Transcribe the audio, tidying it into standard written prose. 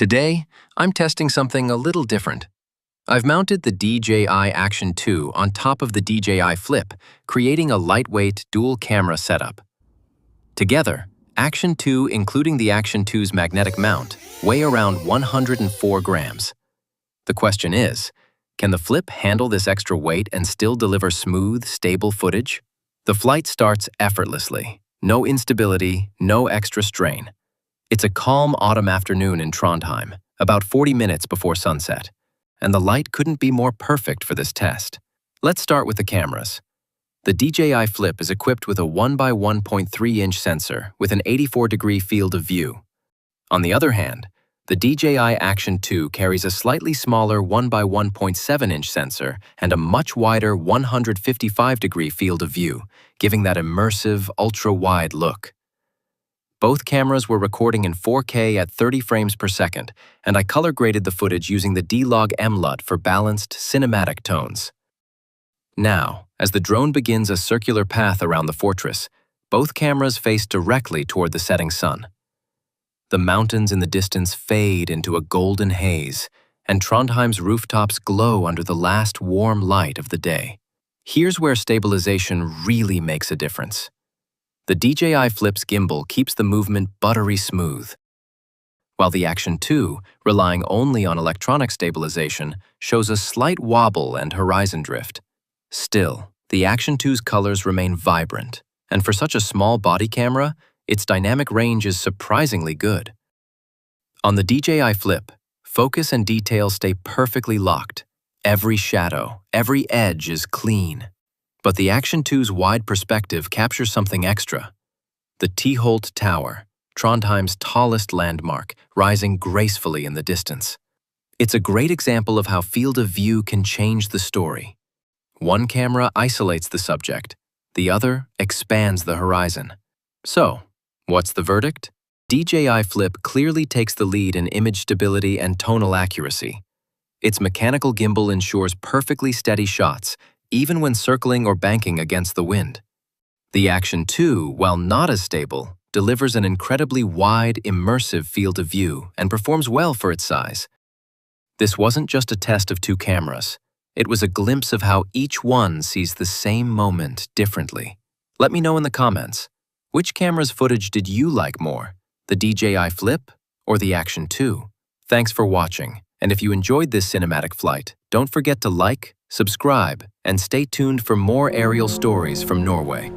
Today, I'm testing something a little different. I've mounted the DJI Action 2 on top of the DJI Flip, creating a lightweight dual-camera setup. Together, Action 2, including the Action 2's magnetic mount, weigh around 104 grams. The question is, can the Flip handle this extra weight and still deliver smooth, stable footage? The flight starts effortlessly. No instability, no extra strain. It's a calm autumn afternoon in Trondheim, about 40 minutes before sunset, and the light couldn't be more perfect for this test. Let's start with the cameras. The DJI Flip is equipped with a 1x1.3-inch sensor with an 84-degree field of view. On the other hand, the DJI Action 2 carries a slightly smaller 1x1.7-inch sensor and a much wider 155-degree field of view, giving that immersive, ultra-wide look. Both cameras were recording in 4K at 30 frames per second, and I color-graded the footage using the D-LOG M LUT for balanced, cinematic tones. Now, as the drone begins a circular path around the fortress, both cameras face directly toward the setting sun. The mountains in the distance fade into a golden haze, and Trondheim's rooftops glow under the last warm light of the day. Here's where stabilization really makes a difference. The DJI Flip's gimbal keeps the movement buttery smooth, while the Action 2, relying only on electronic stabilization, shows a slight wobble and horizon drift. Still, the Action 2's colors remain vibrant, and for such a small body camera, its dynamic range is surprisingly good. On the DJI Flip, focus and detail stay perfectly locked. Every shadow, every edge is clean. But the Action 2's wide perspective captures something extra. The Tyholt Tower, Trondheim's tallest landmark, rising gracefully in the distance. It's a great example of how field of view can change the story. One camera isolates the subject, the other expands the horizon. So, what's the verdict? DJI Flip clearly takes the lead in image stability and tonal accuracy. Its mechanical gimbal ensures perfectly steady shots, even when circling or banking against the wind. The Action 2, while not as stable, delivers an incredibly wide, immersive field of view and performs well for its size. This wasn't just a test of two cameras. It was a glimpse of how each one sees the same moment differently. Let me know in the comments, which camera's footage did you like more, the DJI Flip or the Action 2? Thanks for watching, and if you enjoyed this cinematic flight, don't forget to like, subscribe, and stay tuned for more aerial stories from Norway.